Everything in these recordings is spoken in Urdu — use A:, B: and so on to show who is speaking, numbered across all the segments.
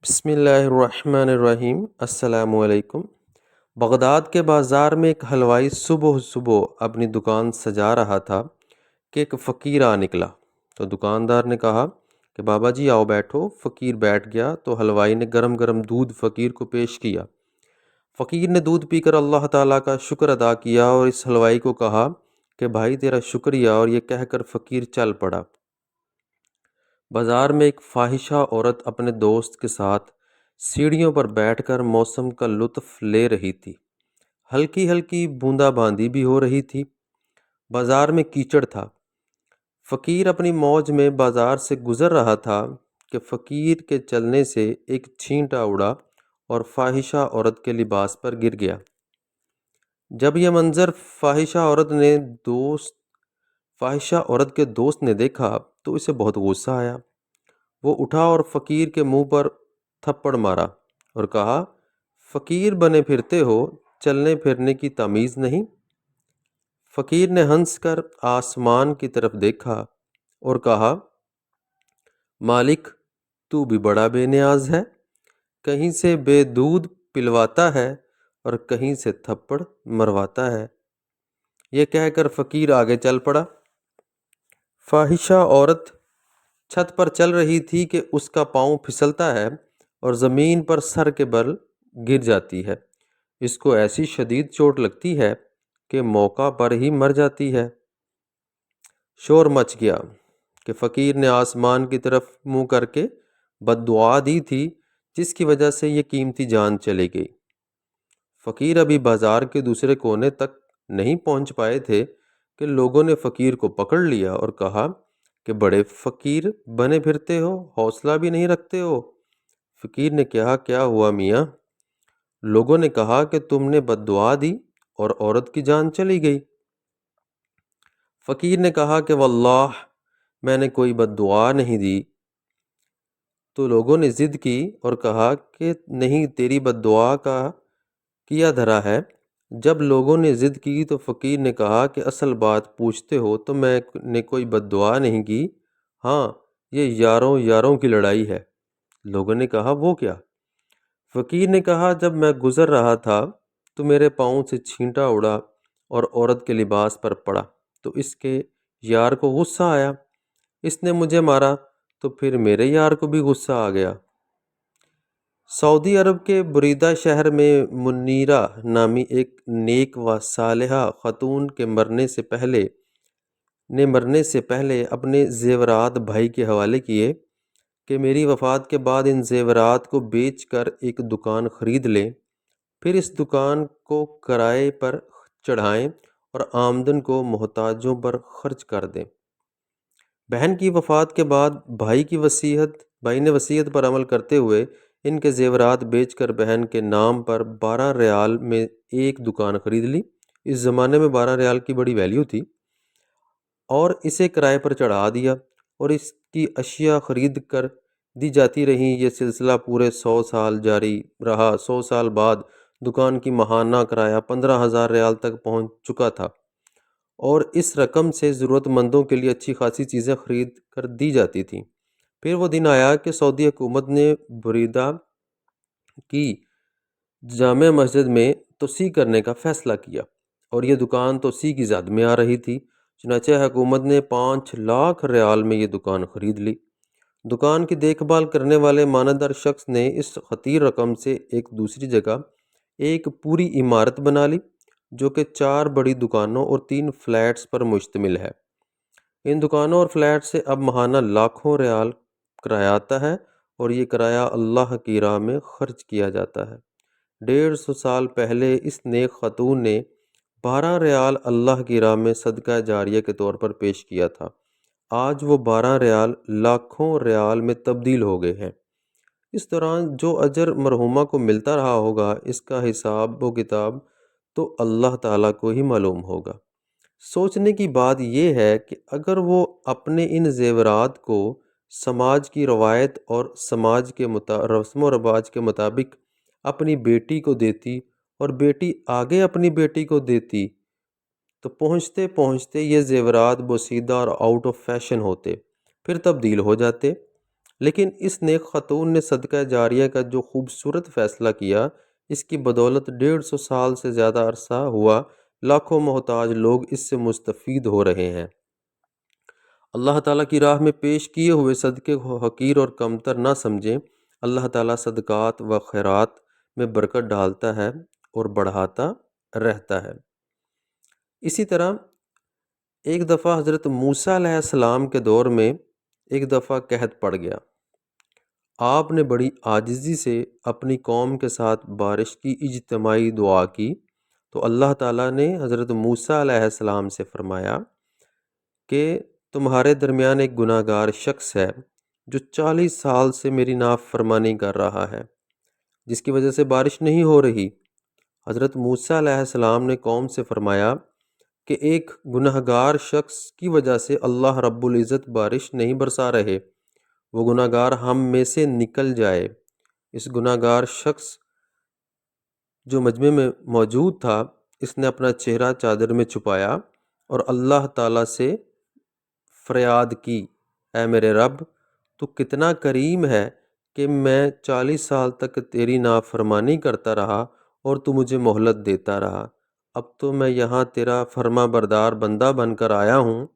A: بسم اللہ الرحمن الرحیم۔ السلام علیکم۔ بغداد کے بازار میں ایک حلوائی صبح صبح اپنی دکان سجا رہا تھا کہ ایک فقیر آ نکلا۔ تو دکاندار نے کہا کہ بابا جی آؤ بیٹھو۔ فقیر بیٹھ گیا تو حلوائی نے گرم گرم دودھ فقیر کو پیش کیا۔ فقیر نے دودھ پی کر اللہ تعالیٰ کا شکر ادا کیا اور اس حلوائی کو کہا کہ بھائی تیرا شکریہ، اور یہ کہہ کر فقیر چل پڑا۔ بازار میں ایک فاحشہ عورت اپنے دوست کے ساتھ سیڑھیوں پر بیٹھ کر موسم کا لطف لے رہی تھی۔ ہلکی ہلکی بوندا باندی بھی ہو رہی تھی۔ بازار میں کیچڑ تھا۔ فقیر اپنی موج میں بازار سے گزر رہا تھا کہ فقیر کے چلنے سے ایک چھینٹا اڑا اور فاحشہ عورت کے لباس پر گر گیا۔ جب یہ منظر فاحشہ عورت کے دوست نے دیکھا تو اسے بہت غصہ آیا۔ وہ اٹھا اور فقیر کے منہ پر تھپڑ مارا اور کہا، فقیر بنے پھرتے ہو، چلنے پھرنے کی تمیز نہیں؟ فقیر نے ہنس کر آسمان کی طرف دیکھا اور کہا، مالک تو بھی بڑا بے نیاز ہے، کہیں سے بے دودھ پلواتا ہے اور کہیں سے تھپڑ مرواتا ہے۔ یہ کہہ کر فقیر آگے چل پڑا۔ فاحشہ عورت چھت پر چل رہی تھی کہ اس کا پاؤں پھسلتا ہے اور زمین پر سر کے بل گر جاتی ہے۔ اس کو ایسی شدید چوٹ لگتی ہے کہ موقع پر ہی مر جاتی ہے۔ شور مچ گیا کہ فقیر نے آسمان کی طرف منہ کر کے بد دعا دی تھی، جس کی وجہ سے یہ قیمتی جان چلی گئی۔ فقیر ابھی بازار کے دوسرے کونے تک نہیں پہنچ پائے تھے کہ لوگوں نے فقیر کو پکڑ لیا اور کہا کہ بڑے فقیر بنے پھرتے ہو، حوصلہ بھی نہیں رکھتے ہو۔ فقیر نے کہا، کیا ہوا میاں؟ لوگوں نے کہا کہ تم نے بد دعا دی اور عورت کی جان چلی گئی۔ فقیر نے کہا کہ واللہ میں نے کوئی بد دعا نہیں دی۔ تو لوگوں نے ضد کی اور کہا کہ نہیں، تیری بد دعا کا کیا دھرا ہے۔ جب لوگوں نے ضد کی تو فقیر نے کہا کہ اصل بات پوچھتے ہو تو میں نے کوئی بد دعا نہیں کی، ہاں یہ یاروں کی لڑائی ہے۔ لوگوں نے کہا وہ کیا؟ فقیر نے کہا، جب میں گزر رہا تھا تو میرے پاؤں سے چھینٹا اڑا اور عورت کے لباس پر پڑا تو اس کے یار کو غصہ آیا، اس نے مجھے مارا تو پھر میرے یار کو بھی غصہ آ گیا۔ سعودی عرب کے بریدہ شہر میں منیرہ نامی ایک نیک و صالحہ خاتون کے مرنے سے پہلے اپنے زیورات بھائی کے حوالے کیے کہ میری وفات کے بعد ان زیورات کو بیچ کر ایک دکان خرید لیں، پھر اس دکان کو کرائے پر چڑھائیں اور آمدن کو محتاجوں پر خرچ کر دیں۔ بہن کی وفات کے بعد بھائی نے وصیت پر عمل کرتے ہوئے ان کے زیورات بیچ کر بہن کے نام پر 12 ریال میں ایک دکان خرید لی۔ اس زمانے میں 12 ریال کی بڑی ویلیو تھی، اور اسے کرائے پر چڑھا دیا اور اس کی اشیاء خرید کر دی جاتی رہیں۔ یہ سلسلہ پورے 100 سال جاری رہا۔ 100 سال بعد دکان کی ماہانہ کرایہ 15,000 ریال تک پہنچ چکا تھا، اور اس رقم سے ضرورت مندوں کے لیے اچھی خاصی چیزیں خرید کر دی جاتی تھیں۔ پھر وہ دن آیا کہ سعودی حکومت نے بریدہ کی جامع مسجد میں توسیع کرنے کا فیصلہ کیا، اور یہ دکان توسیع کی زد میں آ رہی تھی۔ چنانچہ حکومت نے 5 لاکھ ریال میں یہ دکان خرید لی۔ دکان کی دیکھ بھال کرنے والے ماندار شخص نے اس خطیر رقم سے ایک دوسری جگہ ایک پوری عمارت بنا لی، جو کہ 4 بڑی دکانوں اور 3 فلیٹس پر مشتمل ہے۔ ان دکانوں اور فلیٹ سے اب ماہانہ لاکھوں ریال کرایہ آتا ہے، اور یہ کرایہ اللہ کی راہ میں خرچ کیا جاتا ہے۔ 150 سال پہلے اس نیک خاتون نے 12 ریال اللہ کی راہ میں صدقہ جاریہ کے طور پر پیش کیا تھا۔ آج وہ 12 ریال لاکھوں ریال میں تبدیل ہو گئے ہیں۔ اس دوران جو اجر مرحومہ کو ملتا رہا ہوگا، اس کا حساب و کتاب تو اللہ تعالیٰ کو ہی معلوم ہوگا۔ سوچنے کی بات یہ ہے کہ اگر وہ اپنے ان زیورات کو سماج کی روایت اور سماج کے رسم و رواج کے مطابق اپنی بیٹی کو دیتی اور بیٹی آگے اپنی بیٹی کو دیتی، تو پہنچتے پہنچتے یہ زیورات بوسیدہ اور آؤٹ آف فیشن ہوتے، پھر تبدیل ہو جاتے۔ لیکن اس نیک خاتون نے صدقہ جاریہ کا جو خوبصورت فیصلہ کیا، اس کی بدولت 150 سال سے زیادہ عرصہ ہوا لاکھوں محتاج لوگ اس سے مستفید ہو رہے ہیں۔ اللہ تعالیٰ کی راہ میں پیش کیے ہوئے صدقے کو حقیر اور کمتر نہ سمجھیں۔ اللہ تعالیٰ صدقات و خیرات میں برکت ڈالتا ہے اور بڑھاتا رہتا ہے۔ اسی طرح ایک دفعہ حضرت موسیٰ علیہ السلام کے دور میں ایک دفعہ قحط پڑ گیا۔ آپ نے بڑی عاجزی سے اپنی قوم کے ساتھ بارش کی اجتماعی دعا کی تو اللہ تعالیٰ نے حضرت موسیٰ علیہ السلام سے فرمایا کہ تمہارے درمیان ایک گناہ گار شخص ہے جو 40 سال سے میری نافرمانی کر رہا ہے، جس کی وجہ سے بارش نہیں ہو رہی۔ حضرت موسیٰ علیہ السلام نے قوم سے فرمایا کہ ایک گناہ گار شخص کی وجہ سے اللہ رب العزت بارش نہیں برسا رہے، وہ گناہ گار ہم میں سے نکل جائے۔ اس گناہ گار شخص جو مجمع میں موجود تھا، اس نے اپنا چہرہ چادر میں چھپایا اور اللہ تعالیٰ سے فریاد کی، اے میرے رب، تو کتنا کریم ہے کہ میں 40 سال تک تیری نافرمانی کرتا رہا اور تو مجھے مہلت دیتا رہا۔ اب تو میں یہاں تیرا فرما بردار بندہ بن کر آیا ہوں،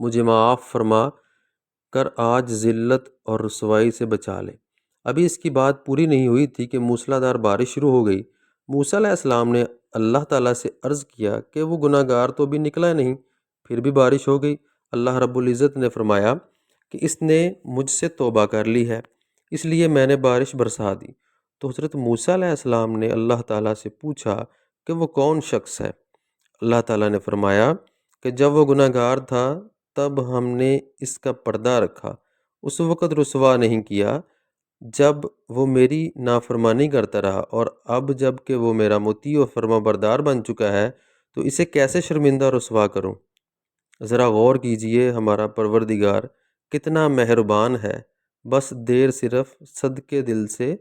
A: مجھے معاف فرما کر آج ذلت اور رسوائی سے بچا لے۔ ابھی اس کی بات پوری نہیں ہوئی تھی کہ موسلا دھار بارش شروع ہو گئی۔ موسیٰ علیہ السلام نے اللہ تعالیٰ سے عرض کیا کہ وہ گناہ گار تو بھی نکلا نہیں، پھر بھی بارش ہو گئی۔ اللہ رب العزت نے فرمایا کہ اس نے مجھ سے توبہ کر لی ہے، اس لیے میں نے بارش برسا دی۔ تو حضرت موسیٰ علیہ السلام نے اللہ تعالیٰ سے پوچھا کہ وہ کون شخص ہے؟ اللہ تعالیٰ نے فرمایا کہ جب وہ گناہ گار تھا تب ہم نے اس کا پردہ رکھا، اس وقت رسوا نہیں کیا جب وہ میری نافرمانی کرتا رہا، اور اب جب کہ وہ میرا مطیع و فرما بردار بن چکا ہے تو اسے کیسے شرمندہ رسوا کروں؟ ذرا غور کیجئے، ہمارا پروردگار کتنا مہربان ہے، بس دیر صرف صدقے دل سے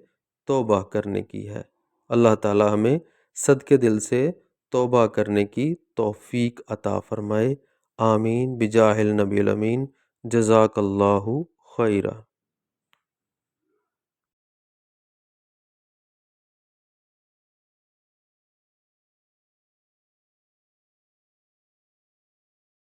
A: توبہ کرنے کی ہے۔ اللہ تعالی ہمیں صدقے دل سے توبہ کرنے کی توفیق عطا فرمائے، آمین بجاہ النبی الامین، جزاک اللہ خیرہ۔